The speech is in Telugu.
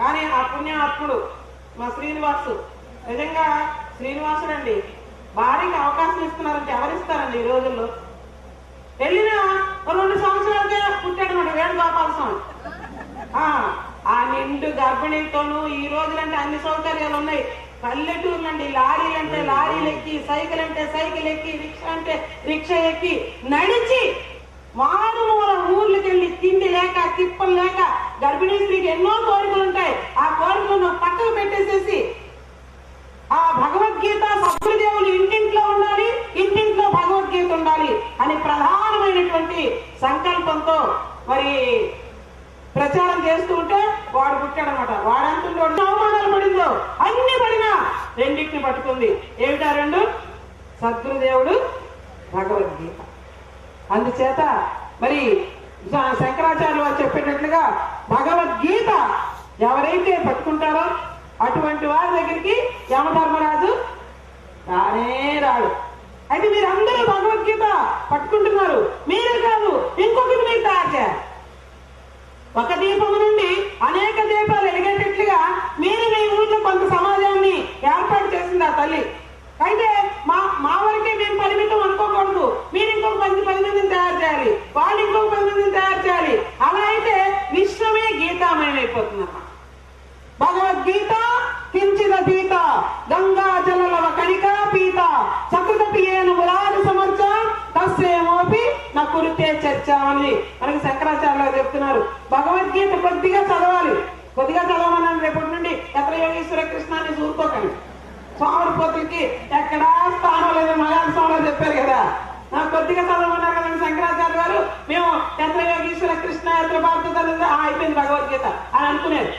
కానీ ఆ పుణ్యాత్ముడు మా శ్రీనివాసు, నిజంగా శ్రీనివాసుడు అండి, భార్యకి అవకాశం ఇస్తున్నారంటే ఎవరిస్తారండి ఈ రోజుల్లో? వెళ్ళిన 2 సంవత్సరాలకే పుట్టాడనమాట వేణుగోపాల స్వామి. ఆ నిండు గర్భిణీతోనూ ఈ రోజులంటే అన్ని సౌకర్యాలు ఉన్నాయి. పల్లెటూరులండి లారీలు అంటే లారీలు ఎక్కి, సైకిల్ అంటే సైకిల్ ఎక్కి, రిక్షా అంటే రిక్షా ఎక్కి, నడిచి మారుమూల ఊర్లకు వెళ్ళి తిండి లేక తిప్పలు లేక గర్భిణీ స్త్రీకి ఎన్నో కోరికలు ఉంటాయి. ఆ కోరికలను పక్కకు పెట్టేసేసి ఆ భగవద్గీత సద్గురుదేవులు ఇంటింట్లో ఉండాలి, ఇంటింట్లో భగవద్గీత ఉండాలి అని ప్రధానమైనటువంటి సంకల్పంతో మరి ప్రచారం చేస్తూ ఉంటే వాడు పుట్టాడనమాట. వాడంతుండే అవమానాలు పడిందో అన్ని పడినా రెండింటిని పట్టుకుంది. ఏమిటా 2? సద్గురుదేవుడు, భగవద్గీత. అందుచేత మరి శంకరాచార్యులు వారు చెప్పేటట్లుగా భగవద్గీత ఎవరైతే పట్టుకుంటారో అటువంటి వారి దగ్గరికి యమధర్మరాజు రానే రాడు. అయితే మీరందరూ భగవద్గీత పట్టుకుంటున్నారు, మీరే కాదు ఇంకొకటి మీరు తయారు చేయాలి. ఒక దీపము నుండి అనేక దీపాలు ఎలిగేటట్లుగా మీరు మీ ఊళ్ళో కొంత సమాజాన్ని ఏర్పాటు చేసింది ఆ తల్లి. అయితే మా వరకే మేము పరిమితం అనుకోకూడదు, మీరు ఇంకొక 10 మందిని తయారు చేయాలి, వాళ్ళు ఇంకొక 10 మందిని తయారు చేయాలి. అలా అయితే విశ్వమే గీతామయం అయిపోతుందన్నమాట. భగవద్గీత కించిదీత గంగా జలలవ కణికా పీత సకృతపియేను మురారి సమర్చ తస్యేమోపి నా కురితే చర్చ అని మనకి శంకరాచార్యులు చెప్తున్నారు. భగవద్గీత కొద్దిగా చదవాలి, కొద్దిగా చదవమన్నాను. రేపటి నుండి ఎత్ర యోగేశ్వర కృష్ణాన్ని చూసుకోకండి. సోమరిపోతులకి ఎక్కడా స్థానం లేదు, మలయాళ స్వామిలో చెప్పారు కదా, కొద్దిగా చదవమన్నారు కదండి శంకరాచార్య గారు. మేము ఎత్ర యోగేశ్వర కృష్ణ ఎత్ర భారత అయిపోయింది భగవద్గీత అని అనుకునేది.